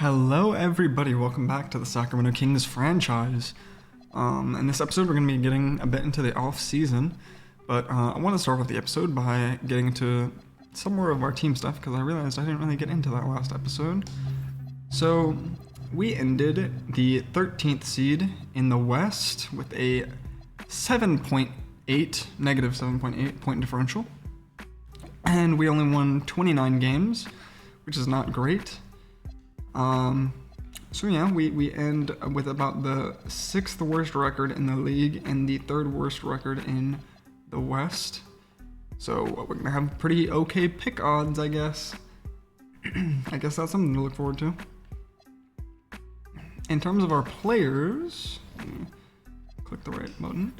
Hello everybody, welcome back to the Sacramento Kings franchise. In this episode we're going to be getting a bit into the off-season, but I want to start with the episode by getting into some more of our team stuff because I realized I didn't really get into that last episode. So we ended the 13th seed in the West with a negative 7.8 point differential, and we only won 29 games, which is not great. So yeah, we end with about the 6th worst record in the league and the 3rd worst record in the West. So we're gonna have pretty okay pick odds, I guess. I guess that's something to look forward to. In terms of our players, click the right button.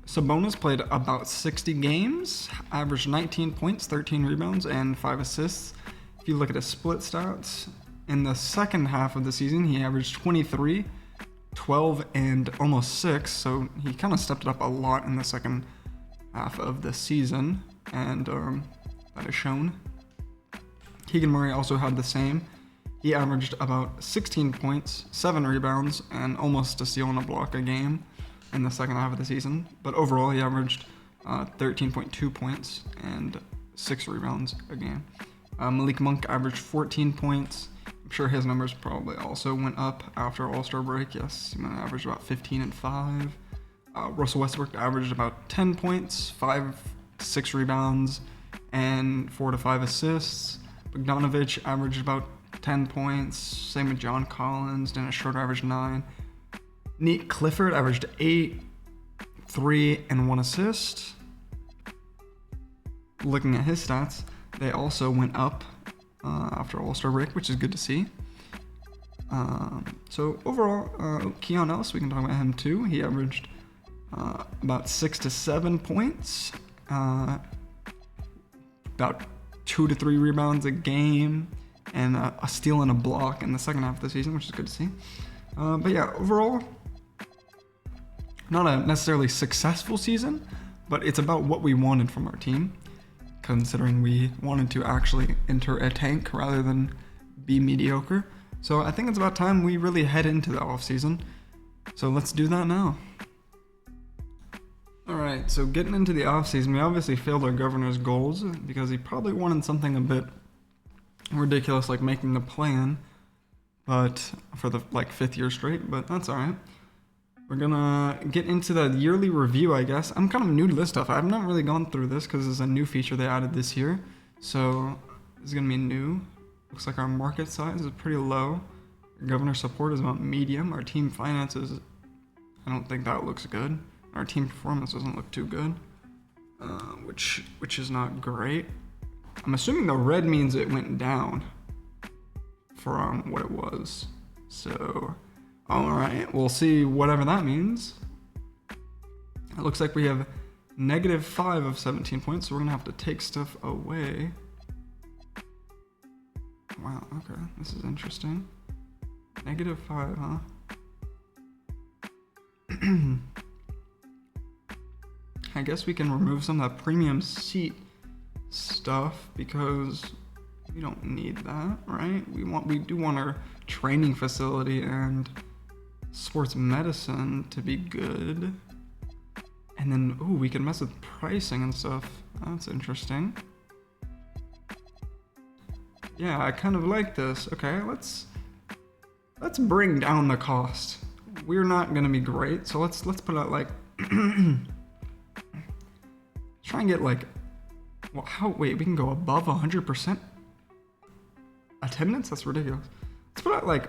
Sabonis played about 60 games, averaged 19 points, 13 rebounds, and 5 assists. If you look at his split stats, in the second half of the season, he averaged 23, 12, and almost 6, so he kind of stepped it up a lot in the second half of the season, and that is shown. Keegan Murray also had the same. He averaged about 16 points, 7 rebounds, and almost a steal and a block a game in the second half of the season, but overall he averaged 13.2 points and 6 rebounds a game. Malik Monk averaged 14 points. I'm sure his numbers probably also went up after All-Star break. Yes, he averaged about 15 and 5. Russell Westbrook averaged about 10 points, 6 rebounds, and 4 to 5 assists. Bogdanovich averaged about 10 points. Same with John Collins. Dennis Schroeder averaged 9. Nate Clifford averaged 8, 3, and 1 assist. Looking at his stats, they also went up after All-Star break, which is good to see. So overall, Keon Ellis, we can talk about him too. He averaged about 6 to 7 points, about 2 to 3 rebounds a game, and a steal and a block in the second half of the season, which is good to see. But yeah, overall, not a necessarily successful season, but it's about what we wanted from our team, considering we wanted to actually enter a tank rather than be mediocre. So I think it's about time we really head into the offseason. So let's do that now. Alright, so getting into the offseason, we obviously failed our governor's goals because he probably wanted something a bit ridiculous like making the plan, but for the 5th year straight, but that's alright. We're gonna get into the yearly review, I guess. I'm kind of new to this stuff. I've not really gone through this because it's a new feature they added this year. So this is gonna be new. Looks like our market size is pretty low. Our governor support is about medium. Our team finances, I don't think that looks good. Our team performance doesn't look too good, which is not great. I'm assuming the red means it went down from what it was. So alright, we'll see whatever that means. It looks like we have negative 5 of 17 points, so we're going to have to take stuff away. Wow, okay, this is interesting. Negative 5, huh? I guess we can remove some of that premium seat stuff because we don't need that, right? We do want our training facility and sports medicine to be good. And then, we can mess with pricing and stuff. That's interesting. Yeah, I kind of like this. Okay, let's bring down the cost. We're not gonna be great, so let's put out try and get wait, we can go above 100% attendance? That's ridiculous. Let's put out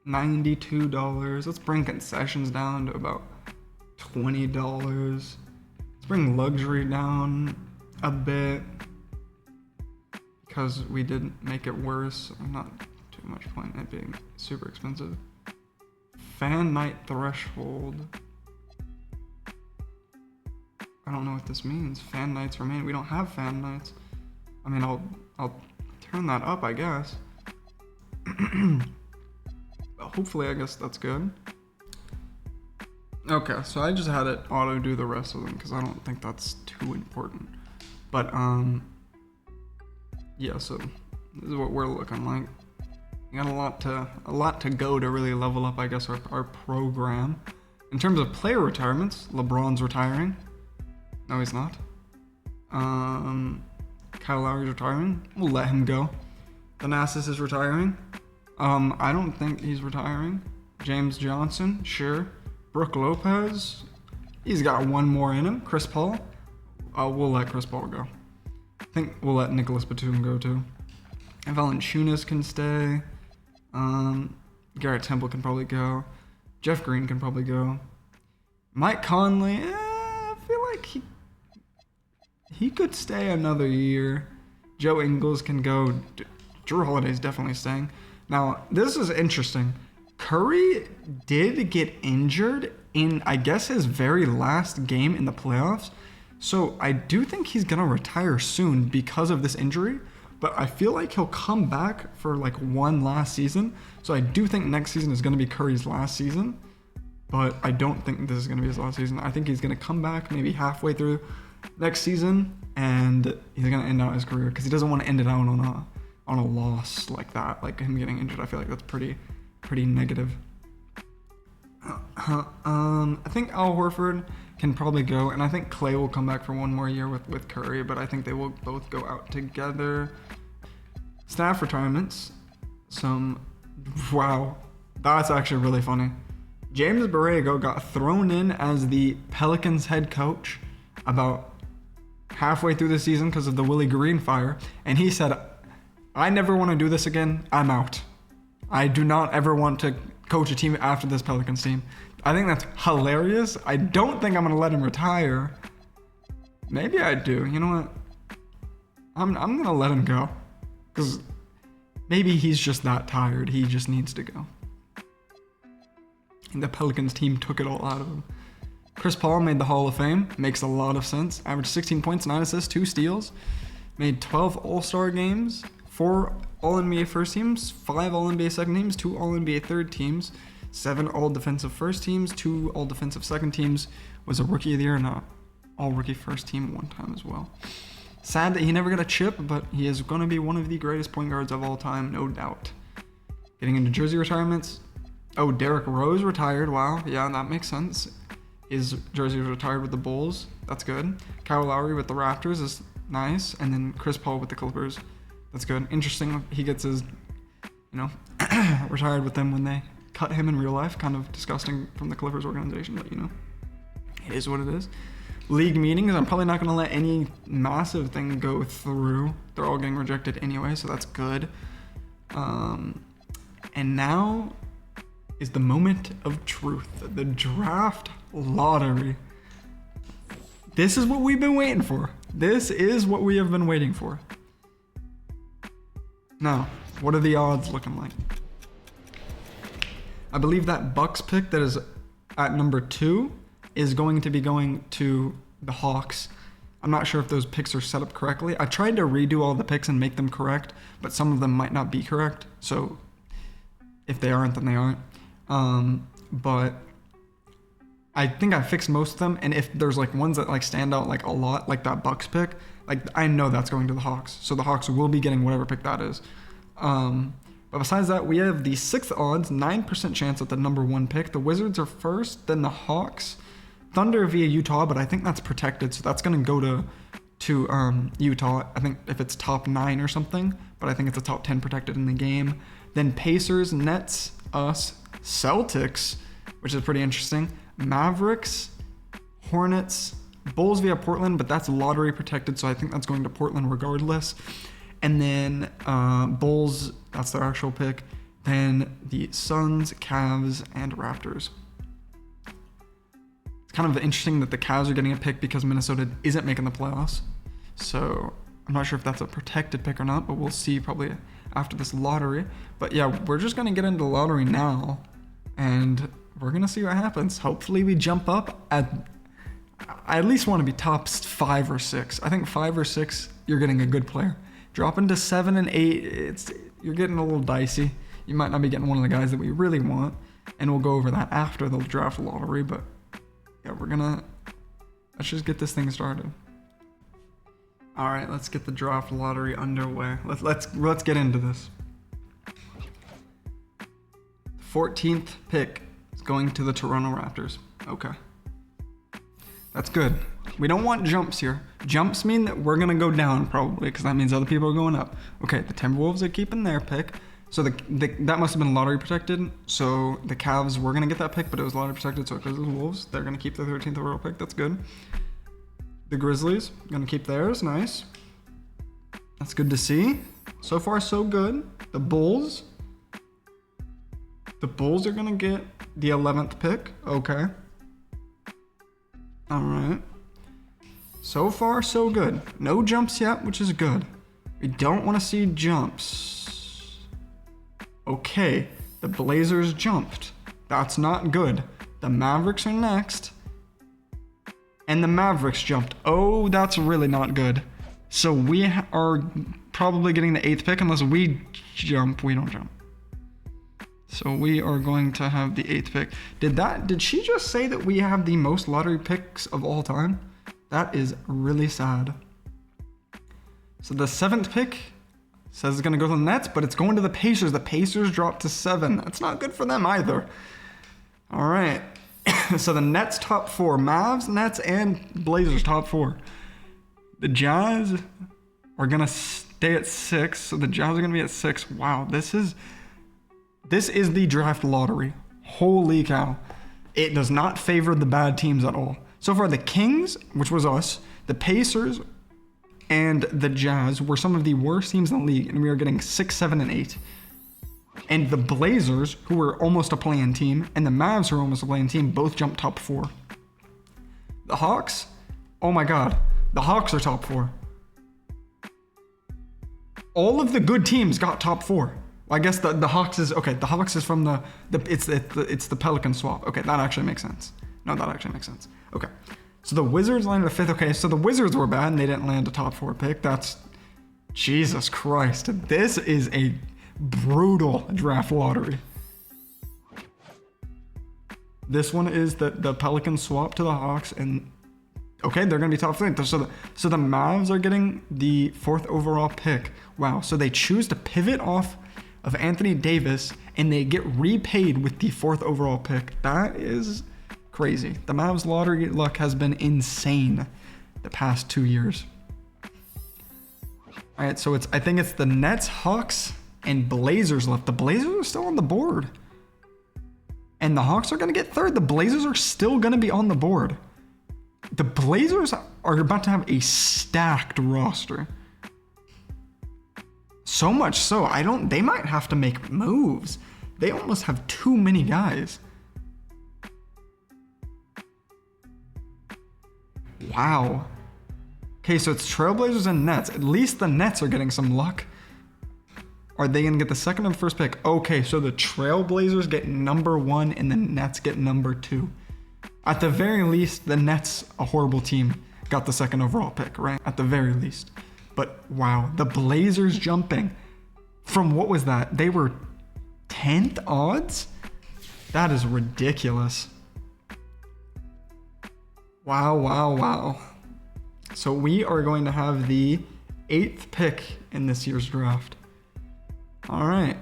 $92. Let's bring concessions down to about $20. Let's bring luxury down a bit because we did make it worse. Not too much point in it being super expensive. Fan night threshold. I don't know what this means. Fan nights remain. We don't have fan nights. I mean, I'll turn that up, I guess. Hopefully, I guess that's good. Okay, so I just had it auto do the rest of them because I don't think that's too important. But yeah, so This is what we're looking like. We got a lot to go to really level up, I guess, our program. In terms of player retirements, LeBron's retiring. No, he's not. Kyle Lowry's retiring. We'll let him go. Thanasis is retiring. I don't think he's retiring. James Johnson, sure. Brooke Lopez, he's got one more in him. Chris Paul, we'll let Chris Paul go. I think we'll let Nicholas Batum go too. Valanciunas can stay. Garrett Temple can probably go. Jeff Green can probably go. Mike Conley, I feel like he could stay another year. Joe Ingles can go. Drew Holiday's definitely staying. Now, this is interesting. Curry did get injured in, I guess, his very last game in the playoffs. So I do think he's going to retire soon because of this injury. But I feel like he'll come back for like one last season. So I do think next season is going to be Curry's last season. But I don't think this is going to be his last season. I think he's going to come back maybe halfway through next season. And he's going to end out his career because he doesn't want to end it out on a loss like that. Like him getting injured. I feel like that's pretty negative. I think Al Horford can probably go. And I think Clay will come back for one more year with Curry. But I think they will both go out together. Staff retirements. Wow. That's actually really funny. James Borrego got thrown in as the Pelicans head coach about halfway through the season because of the Willie Green fire. And he said, I never want to do this again. I'm out. I do not ever want to coach a team after this Pelicans team. I think that's hilarious. I don't think I'm going to let him retire. Maybe I do. You know what? I'm going to let him go. Because maybe he's just that tired. He just needs to go. And the Pelicans team took it all out of him. Chris Paul made the Hall of Fame. Makes a lot of sense. Averaged 16 points, 9 assists, 2 steals. Made 12 All-Star games, 4 All-NBA first teams, 5 All-NBA second teams, 2 All-NBA third teams, 7 All-Defensive first teams, 2 All-Defensive second teams. Was a Rookie of the Year and a All-Rookie first team one time as well. Sad that he never got a chip, but he is going to be one of the greatest point guards of all time, no doubt. Getting into jersey retirements. Oh, Derrick Rose retired. Wow. Yeah, that makes sense. His jersey was retired with the Bulls. That's good. Kyle Lowry with the Raptors is nice. And then Chris Paul with the Clippers. That's good. Interesting. He gets his, retired with them when they cut him in real life. Kind of disgusting from the Clippers organization, but it is what it is. League meetings. I'm probably not going to let any massive thing go through. They're all getting rejected anyway, so that's good. And now is the moment of truth, the draft lottery. This is what we've been waiting for. This is what we have been waiting for. Now, what are the odds looking like? I believe that Bucks pick that is at number 2 is going to be going to the Hawks. I'm not sure if those picks are set up correctly. I tried to redo all the picks and make them correct, but some of them might not be correct. So if they aren't, then they aren't. But I think I fixed most of them. And if there's like ones that like stand out like a lot, like that Bucks pick, like I know that's going to the Hawks. So the Hawks will be getting whatever pick that is. But besides that, we have the 6th odds, 9% chance at the number 1 pick. The Wizards are first, then the Hawks, Thunder via Utah, but I think that's protected. So that's going to go to Utah. I think if it's top 9 or something, but I think it's a top 10 protected in the game. Then Pacers, Nets, us, Celtics, which is pretty interesting. Mavericks, Hornets, Bulls via Portland, but that's lottery protected, so I think that's going to Portland regardless. And then Bulls, that's their actual pick. Then the Suns, Cavs, and Raptors. It's kind of interesting that the Cavs are getting a pick because Minnesota isn't making the playoffs. So I'm not sure if that's a protected pick or not, but we'll see probably after this lottery. But yeah, we're just going to get into the lottery now, and we're going to see what happens. Hopefully we jump up I at least want to be top 5 or 6. I think 5 or 6, you're getting a good player. Dropping to 7 and 8, you're getting a little dicey. You might not be getting one of the guys that we really want, and we'll go over that after the draft lottery. But yeah, let's just get this thing started. All right, let's get the draft lottery underway. Let's get into this. 14th pick is going to the Toronto Raptors. Okay. That's good. We don't want jumps here. Jumps mean that we're going to go down probably, because that means other people are going up. Okay, the Timberwolves are keeping their pick. So that must have been lottery protected. So the Cavs were going to get that pick, but it was lottery protected, so it goes to the Wolves. They're going to keep the 13th overall pick. That's good. The Grizzlies going to keep theirs. Nice. That's good to see. So far, so good. The Bulls. The Bulls are going to get the 11th pick. Okay. All right. So far, so good. No jumps yet, which is good. We don't want to see jumps. Okay. The Blazers jumped. That's not good. The Mavericks are next. And the Mavericks jumped. Oh, that's really not good. So we are probably getting the 8th pick unless we jump. We don't jump. So we are going to have the 8th pick. Did she just say that we have the most lottery picks of all time? That is really sad. So the 7th pick says it's going to go to the Nets, but it's going to the Pacers. The Pacers dropped to 7. That's not good for them either. All right. So the Nets top 4. Mavs, Nets, and Blazers top 4. The Jazz are going to stay at 6. So the Jazz are going to be at 6. Wow, this is the draft lottery. Holy cow. It does not favor the bad teams at all. So far, the Kings, which was us, the Pacers, and the Jazz were some of the worst teams in the league, and we are getting 6, 7, and 8. And the Blazers, who were almost a play-in team, and the Mavs, who were almost a play-in team, both jumped top 4. The Hawks, oh my god, the Hawks are top 4. All of the good teams got top 4. I guess the Hawks is, okay, the Hawks is from it's the Pelican swap. Okay, that actually makes sense. No, that actually makes sense. Okay, so the Wizards landed a 5th. Okay, so the Wizards were bad and they didn't land a top 4 pick. That's, Jesus Christ. This is a brutal draft lottery. This one is the Pelican swap to the Hawks, and okay, they're going to be top 3. So the Mavs are getting the 4th overall pick. Wow, so they choose to pivot off of Anthony Davis, and they get repaid with the 4th overall pick. That is crazy. The Mavs lottery luck has been insane the past 2 years. All right, so I think it's the Nets, Hawks, and Blazers left. The Blazers are still on the board. And the Hawks are going to get 3rd. The Blazers are still going to be on the board. The Blazers are about to have a stacked roster. So much so, they might have to make moves. They almost have too many guys. Wow. Okay, so it's Trailblazers and Nets. At least the Nets are getting some luck. Are they going to get the 2nd and 1st pick? Okay, so the Trailblazers get number 1 and the Nets get number 2. At the very least, the Nets, a horrible team, got the 2nd overall pick, right? At the very least. But wow, the Blazers jumping from, what was that? They were 10th odds? That is ridiculous. Wow, wow, wow. So we are going to have the 8th pick in this year's draft. All right.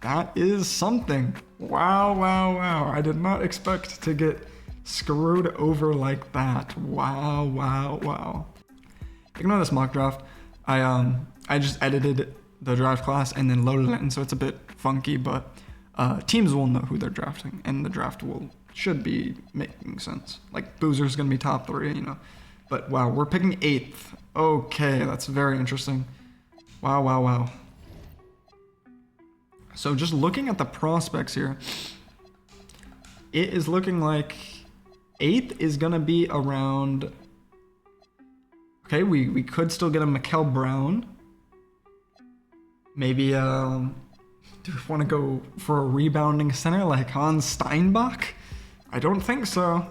That is something. Wow, wow, wow. I did not expect to get screwed over like that. Wow, wow, wow. Ignore this mock draft. I just edited the draft class and then loaded it, and so it's a bit funky, but teams will know who they're drafting, and the draft should be making sense. Like, Boozer's gonna be top 3, you know. But wow, we're picking 8th. Okay, that's very interesting. Wow, wow, wow. So just looking at the prospects here, it is looking like 8th is gonna be around. Okay, we could still get a Mikal Brown. Maybe, do we want to go for a rebounding center like Hans Steinbach? I don't think so.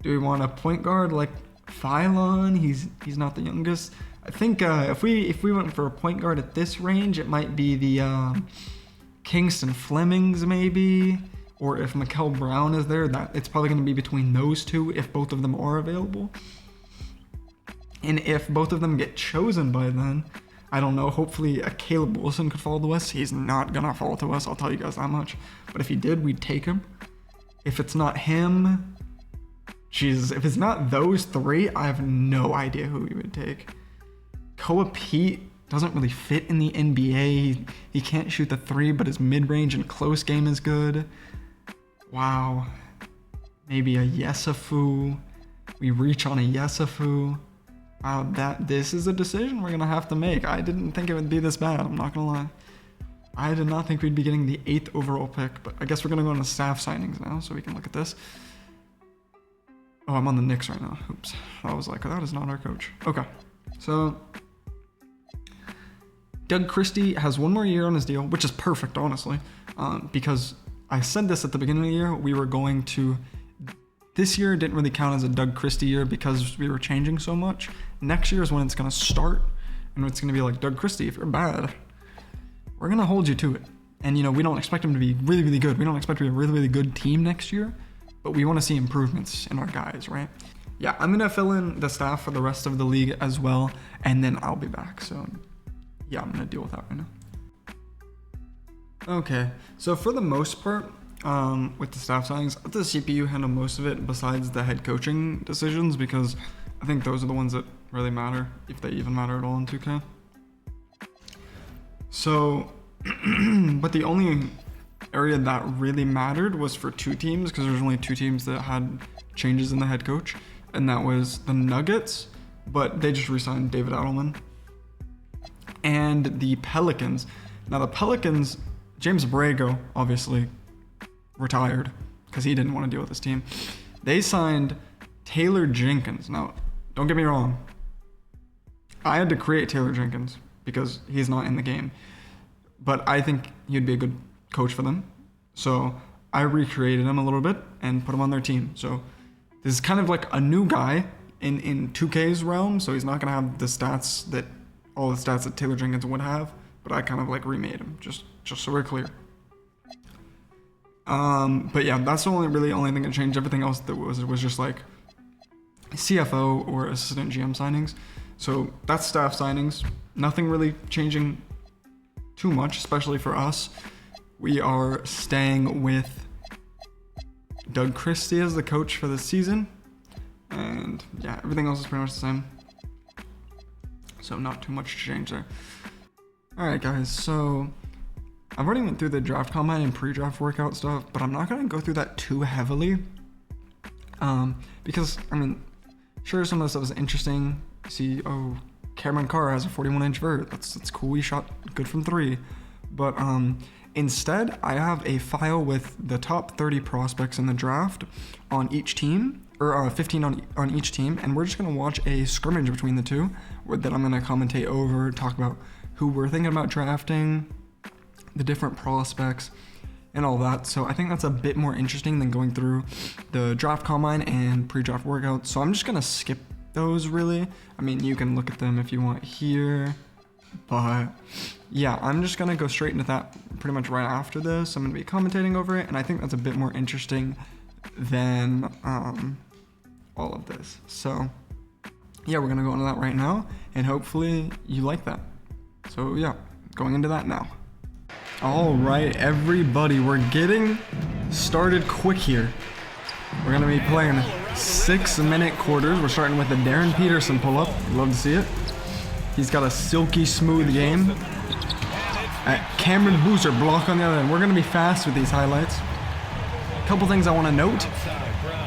Do we want a point guard like Phylon? He's not the youngest. I think if we went for a point guard at this range, it might be the Kingston Flemings maybe. Or if Mikal Brown is there, it's probably going to be between those two if both of them are available. And if both of them get chosen by then, I don't know, hopefully a Caleb Wilson could fall to us. He's not gonna fall to us, I'll tell you guys that much. But if he did, we'd take him. If it's not him, Jesus, if it's not those three, I have no idea who we would take. Koa Pete doesn't really fit in the NBA. He can't shoot the three, but his mid-range and close game is good. Wow. Maybe a Yesafu. We reach on a Yesafu. Wow, this is a decision we're gonna have to make. I didn't think it would be this bad, I'm not gonna lie. I did not think we'd be getting the 8th overall pick, but I guess we're gonna go into staff signings now, so we can look at this. Oh, I'm on the Knicks right now. Oops. I was like, that is not our coach. Okay, so Doug Christie has 1 more year on his deal, which is perfect, honestly, because I said this at the beginning of the year. We were going to... This year didn't really count as a Doug Christie year because we were changing so much. Next year is when it's going to start, and it's going to be like, Doug Christie, if you're bad, we're going to hold you to it. And, you know, we don't expect him to be really, really good. We don't expect to be a really, really good team next year, but we want to see improvements in our guys, right? Yeah, I'm going to fill in the staff for the rest of the league as well, and then I'll be back. So, yeah, I'm going to deal with that right now. Okay, so for the most part, with the staff signings, let the CPU handle most of it besides the head coaching decisions, because I think those are the ones that really matter, if they even matter at all in 2K. So, but the only area that really mattered was for 2 teams, because there's only 2 teams that had changes in the head coach, and that was the Nuggets, but they just re-signed David Adelman, and the Pelicans. Now the Pelicans, James Borrego, obviously, retired because he didn't want to deal with this team. They signed Taylor Jenkins. Now, don't get me wrong. I had to create Taylor Jenkins because he's not in the game. But I think he'd be a good coach for them. So I recreated him a little bit and put him on their team. So this is kind of like a new guy in 2K's realm. So he's not going to have the stats that, all the stats that Taylor Jenkins would have. But I kind of like remade him, just so we're clear. But yeah, that's the only thing that changed. Everything else that was just like CFO or assistant GM signings. So that's staff signings. Nothing really changing too much, especially for us. We are staying with Doug Christie as the coach for this season. And yeah, everything else is pretty much the same. So not too much to change there. Alright guys, so I've already went through the draft combine and pre-draft workout stuff, but I'm not going to go through that too heavily. Because, I mean, sure, some of the stuff is interesting. See, oh, Cameron Carr has a 41-inch vert. That's cool. He shot good from 3. But instead, I have a file with the top 30 prospects in the draft on each team, or 15 on each team, and we're just going to watch a scrimmage between the two that I'm going to commentate over, talk about who we're thinking about drafting, the different prospects, and all that. So I think that's a bit more interesting than going through the draft combine and pre-draft workouts. So I'm just gonna skip those really. I mean, you can look at them if you want here, but yeah, I'm just gonna go straight into that pretty much right after this. I'm gonna be commentating over it, and I think that's a bit more interesting than all of this. So yeah, we're gonna go into that right now, and hopefully you like that. So yeah, going into that now. All right, everybody, we're getting started quick here. We're gonna be playing 6-minute quarters. We're starting with the Darren Peterson pull-up. Love to see it. He's got a silky smooth game. Cameron Boozer block on the other end. We're gonna be fast with these highlights. A couple things I want to note.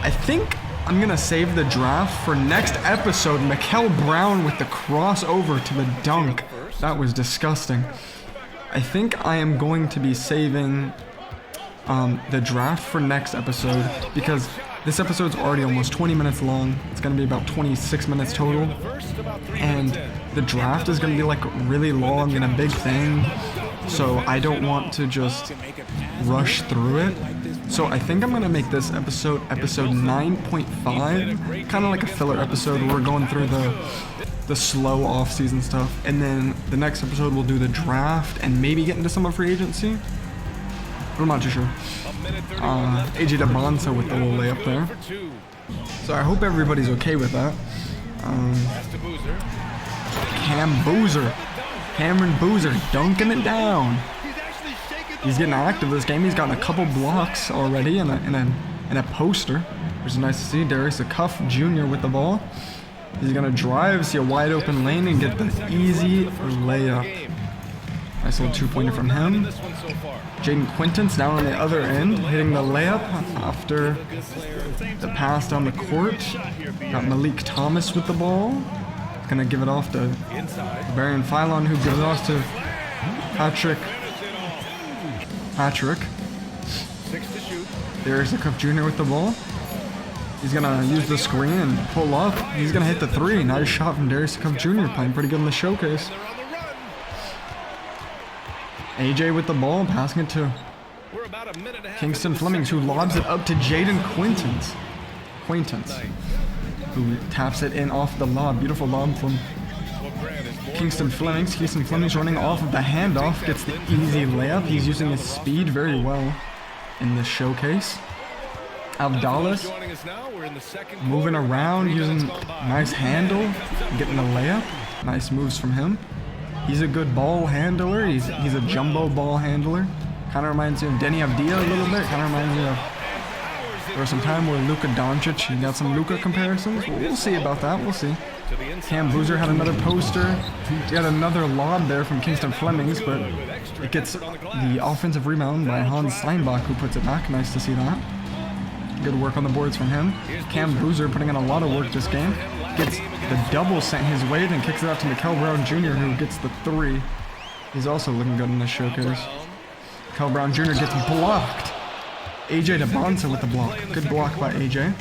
I think I'm gonna save the draft for next episode. Mikael Brown with the crossover to the dunk. That was disgusting. I think I am going to be saving the draft for next episode because this episode's already almost 20 minutes long. It's going to be about 26 minutes total. And the draft is going to be like really long and a big thing. So I don't want to just rush through it. So I think I'm going to make this episode 9.5, kind of like a filler episode where we're going through the slow off-season stuff, and then the next episode we'll do the draft and maybe get into some of free agency. I'm not too sure. AJ DeBonsa with the little layup there. So I hope everybody's okay with that. Cameron Boozer dunking it down. He's getting active this game. He's gotten a couple blocks already and a poster, which is nice to see. Darius Cuff Jr. with the ball. He's gonna drive, see a wide open lane, and get the easy layup. Nice little two-pointer from him. Jaden Quinton's down on the other end, hitting the layup after the pass down the court. Got Malik Thomas with the ball. Gonna give it off to Barian Phylon, who gives it off to Patrick. There's the Cup Jr. with the ball. He's gonna use the screen and pull up. He's gonna hit the three. Nice shot from Darius Cup Jr. Playing pretty good in the showcase. AJ with the ball, passing it to Kingston Flemings, who lobs it up to Jaden Quaintance, who taps it in off the lob. Beautiful lob from Kingston Flemings. Kingston Flemings running off of the handoff, gets the easy layup. He's using his speed very well in this showcase. Abdallas moving around, using nice handle, getting the layup. Nice moves from him. He's a good ball handler. He's a jumbo ball handler. Kind of reminds me of Denny Avdia a little bit. Kind of reminds me of, there was some time where Luka Doncic, he got some Luka comparisons. We'll see about that. We'll see. Cam Boozer had another poster. He had another lob there from Kingston Flemings, but it gets the offensive rebound by Hans Steinbach, who puts it back. Nice to see that. Good work on the boards from him. Cam Boozer putting in a lot of work this game. Gets the double sent his way, then kicks it out to Mikal Brown Jr., who gets the three. He's also looking good in this showcase. Mikal Brown Jr. gets blocked. AJ DeBonsa with the block. Good block by AJ.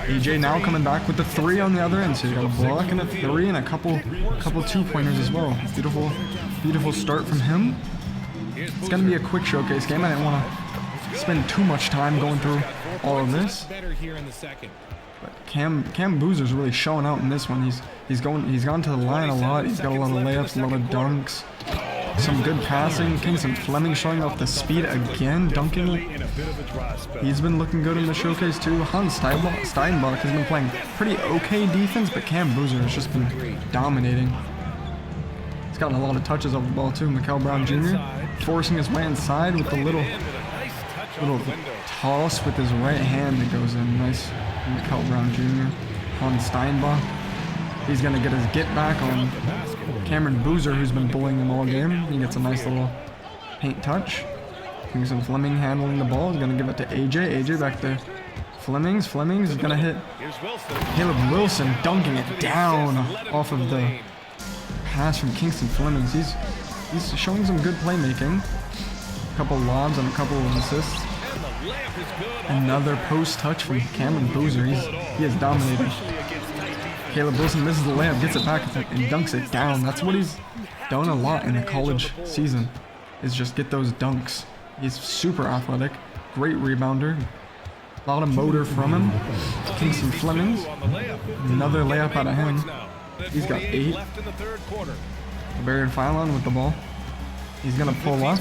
AJ now coming back with the three on the other end. So you got a block and a three and a couple two-pointers as well. Beautiful start from him. It's gonna be a quick showcase game. I didn't want to spend too much time going through all of this. But Cam Boozer's really showing out in this one. He's gone to the line a lot. He's got a lot of layups, a lot of dunks, some good passing. Kingston Fleming showing off the speed again, dunking it. He's been looking good in the showcase too. Hans Steinbach has been playing pretty okay defense, but Cam Boozer has just been dominating. He's gotten a lot of touches off the ball too. Mikal Brown Jr. forcing his way inside with the little toss with his right hand that goes in. Nice. Mikal Brown Jr. Hans Steinbach. He's going to get his get back on Cameron Boozer, who's been bullying him all game. He gets a nice little paint touch. Kingston Fleming handling the ball. He's going to give it to AJ. AJ back to Flemings. Flemings is going to hit Caleb Wilson, dunking it down off of the pass from Kingston Flemings. He's showing some good playmaking. A couple lobs and a couple of assists. Another post touch from Cameron Boozer. He is dominating. Caleb Wilson misses the layup, gets it back and dunks it down. That's what he's done a lot in the college season, is just get those dunks. He's super athletic, great rebounder, a lot of motor from him. Kingston Flemings, another layup out of him. He's got 8. Barian Phylon with the ball. He's gonna pull up.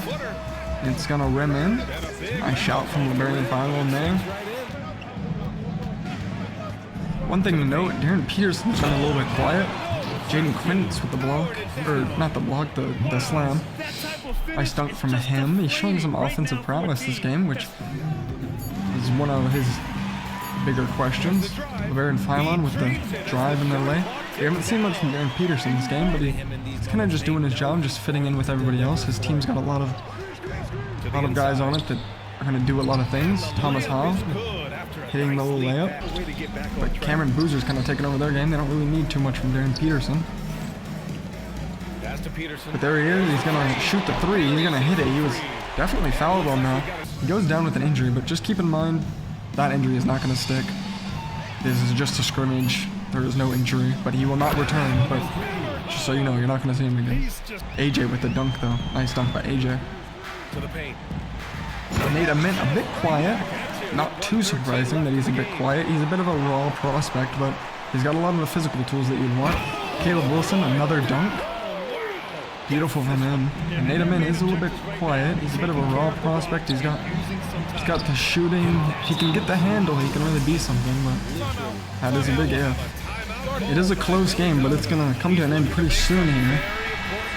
It's gonna rim in. Nice shout from Barian Phylon there. One thing to note, Darren Peterson's been a little bit quiet. Jaden Quintz with the block, or not the block, the slam. Nice dunk from him. He's showing some offensive prowess this game, which is one of his bigger questions. Barian Phylon with the drive and the lay. We haven't seen much from Darren Peterson this game, but he's kind of just doing his job, just fitting in with everybody else. His team's got a lot of guys on it that are going to do a lot of things. Thomas Hall hitting the little layup, but Cameron Boozer's kind of taking over their game. They don't really need too much from Darren Peterson. But there he is. He's going to shoot the three. He's going to hit it. He was definitely foulable now. He goes down with an injury, but just keep in mind that injury is not going to stick. This is just a scrimmage. There is no injury, but he will not return. But just so you know, you're not going to see him again. AJ with the dunk, though. Nice dunk by AJ. Nate Ament a bit quiet. Not too surprising that he's a bit quiet. He's a bit of a raw prospect, but he's got a lot of the physical tools that you'd want. Caleb Wilson, another dunk. Beautiful from him. Nademan is a little bit quiet. He's a bit of a raw prospect. He's got the shooting. He can get the handle. He can really be something, but that is a big if. It is a close game, but it's gonna come to an end pretty soon here.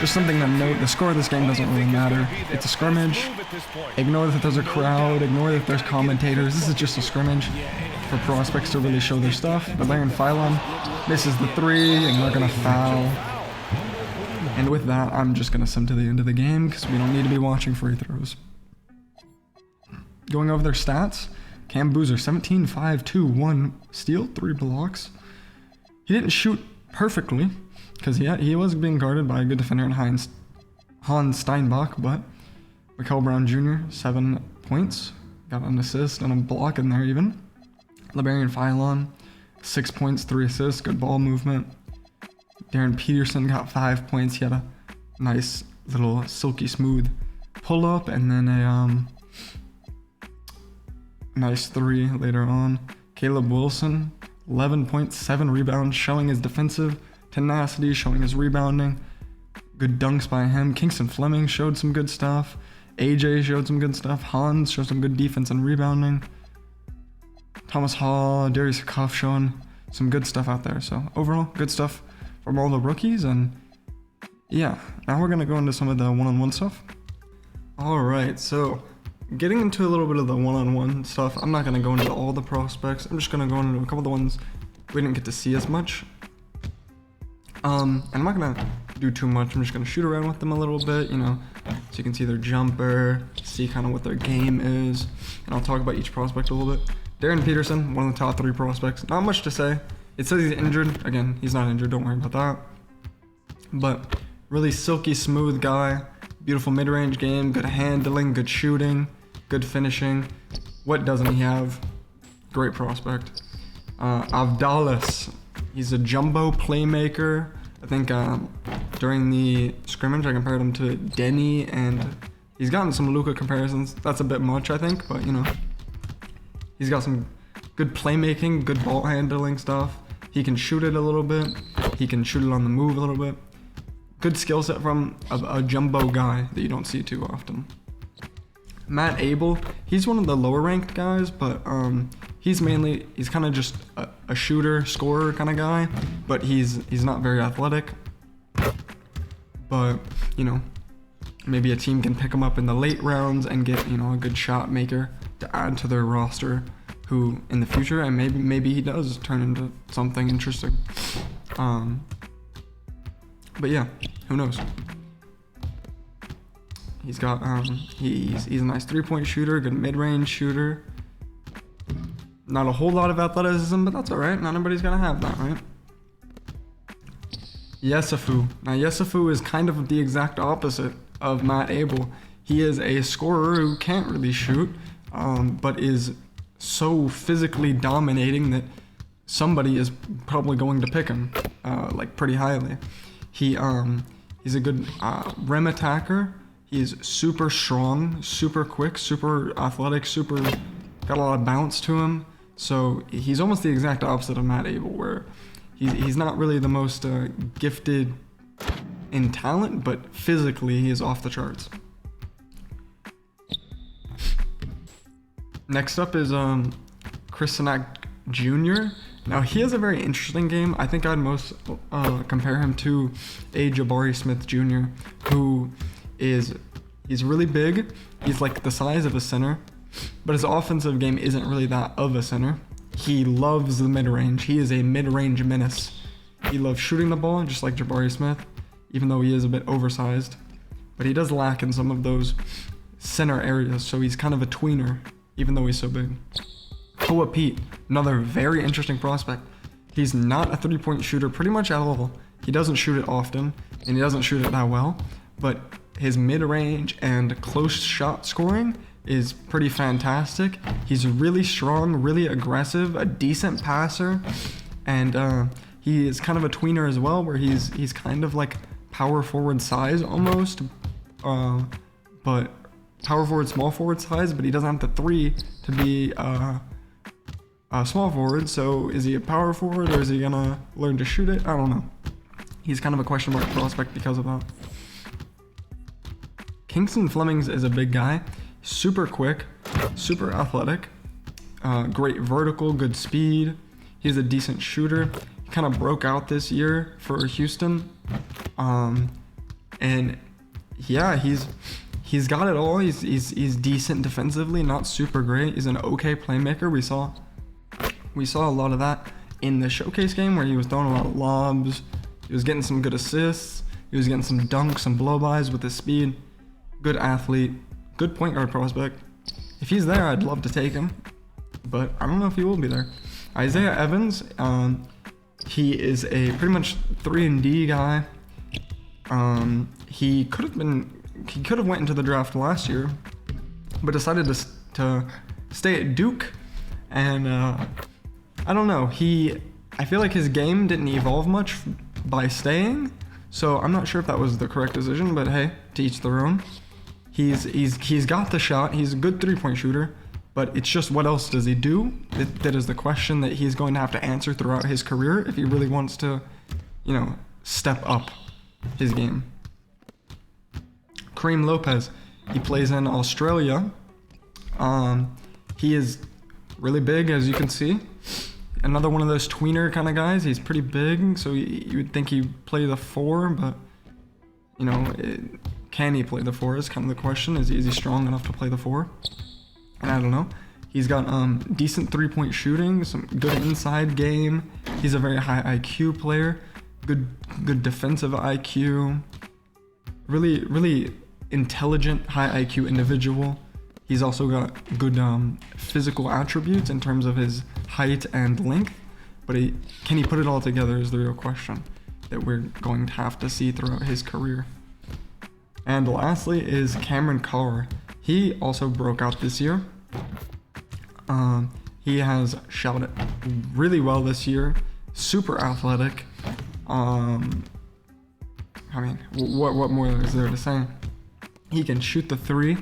Just something to note, the score of this game doesn't really matter. It's a scrimmage. Ignore that there's a crowd, ignore that there's commentators. This is just a scrimmage for prospects to really show their stuff. Valerian Phylon misses the 3, and they're gonna foul. And with that, I'm just gonna sim to the end of the game because we don't need to be watching free throws. Going over their stats, Cam Boozer, 17, 5, 2, 1 steal, 3 blocks. He didn't shoot perfectly, because he was being guarded by a good defender in Hans Steinbach, but Mikel Brown Jr., 7 points, got an assist and a block in there even. Liberian Phylon, 6 points, 3 assists, good ball movement. Darren Peterson got 5 points, he had a nice little silky smooth pull up and then a nice 3 later on. Caleb Wilson, 11 points, 7 rebounds, showing his defensive tenacity, showing his rebounding. Good dunks by him. Kingston Fleming showed some good stuff. AJ showed some good stuff. Hans showed some good defense and rebounding. Thomas Hall, Darius Cuff showing some good stuff out there. So overall, good stuff from all the rookies. And yeah, now we're going to go into some of the one-on-one stuff. All right, so getting into a little bit of the one-on-one stuff, I'm not going to go into all the prospects. I'm just going to go into a couple of the ones we didn't get to see as much. And I'm not going to do too much. I'm just going to shoot around with them a little bit, you know, so you can see their jumper, see kind of what their game is, and I'll talk about each prospect a little bit. Darren Peterson, one of the top 3 prospects. Not much to say. It says he's injured. Again, he's not injured. Don't worry about that. But really silky smooth guy. Beautiful mid-range game. Good handling. Good shooting. Good finishing. What doesn't he have? Great prospect. Avdalis. He's a jumbo playmaker. I think during the scrimmage I compared him to Denny, and he's gotten some Luka comparisons. That's a bit much, I think, but you know, he's got some good playmaking, good ball handling stuff. He can shoot it a little bit. He can shoot it on the move a little bit. Good skill set from a jumbo guy that you don't see too often. Matt Abel, he's one of the lower ranked guys, but he's kind of just a shooter, scorer kind of guy, but he's not very athletic. But, you know, maybe a team can pick him up in the late rounds and get, you know, a good shot maker to add to their roster, who in the future, and maybe he does turn into something interesting. But yeah, who knows? He's got he's a nice 3-point shooter, good mid-range shooter. Not a whole lot of athleticism, but that's all right. Not everybody's gonna have that, right? Yesufu. Now Yesufu is kind of the exact opposite of Matt Abel. He is a scorer who can't really shoot, but is so physically dominating that somebody is probably going to pick him, like pretty highly. He's a good rim attacker. He's super strong, super quick, super athletic, got a lot of bounce to him. So he's almost the exact opposite of Matt Abel, where he's not really the most gifted in talent, but physically he is off the charts. Next up is Chris Sinak Jr. Now he has a very interesting game. I think I'd most compare him to a Jabari Smith Jr., who he's really big. He's like the size of a center, but his offensive game isn't really that of a center. He loves the mid-range. He is a mid-range menace. He loves shooting the ball, just like Jabari Smith, even though he is a bit oversized. But he does lack in some of those center areas, so he's kind of a tweener, even though he's so big. Koa Pete, another very interesting prospect. He's not a 3-point shooter pretty much at all. He doesn't shoot it often, and he doesn't shoot it that well, but his mid-range and close shot scoring is pretty fantastic. He's really strong, really aggressive, a decent passer, and he is kind of a tweener as well, where he's kind of like power forward size almost, but power forward, small forward size, but he doesn't have the 3 to be a small forward. So is he a power forward, or is he gonna learn to shoot it? I don't know. He's kind of a question mark prospect because of that. Kingston Flemings is a big guy, super quick, super athletic, great vertical, good speed. He's a decent shooter. He kind of broke out this year for Houston. And yeah, he's got it all. He's decent defensively, not super great. He's an okay playmaker. We saw a lot of that in the showcase game where he was throwing a lot of lobs. He was getting some good assists. He was getting some dunks, some blow-bys with his speed. Good athlete, good point guard prospect. If he's there, I'd love to take him, but I don't know if he will be there. Isaiah Evans, he is a pretty much 3-and-D guy. He could have went into the draft last year, but decided to stay at Duke, and I don't know. I feel like his game didn't evolve much by staying, so I'm not sure if that was the correct decision. But hey, to each their own. He's got the shot. He's a good 3-point shooter, but it's just what else does he do? That is the question that he's going to have to answer throughout his career if he really wants to, step up his game. Kareem Lopez, he plays in Australia. He is really big, as you can see. Another one of those tweener kind of guys. He's pretty big, so you would think he'd play the 4, but can he play the 4 is kind of the question. Is he strong enough to play the 4? And I don't know. He's got decent 3-point shooting, some good inside game. He's a very high IQ player, good defensive IQ. Really intelligent, high IQ individual. He's also got good physical attributes in terms of his height and length, but can he put it all together is the real question that we're going to have to see throughout his career. And lastly is Cameron Carr. He also broke out this year. He has shot it really well this year. Super athletic. What more is there to say? He can shoot the 3.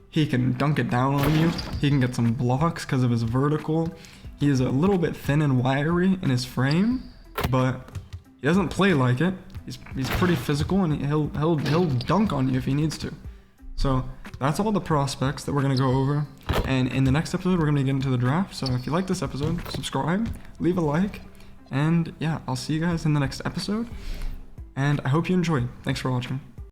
He can dunk it down on you. He can get some blocks because of his vertical. He is a little bit thin and wiry in his frame, but he doesn't play like it. He's pretty physical, and he'll dunk on you if he needs to. So that's all the prospects that we're gonna go over. And in the next episode, we're gonna get into the draft. So if you like this episode, subscribe, leave a like, and yeah, I'll see you guys in the next episode. And I hope you enjoyed. Thanks for watching.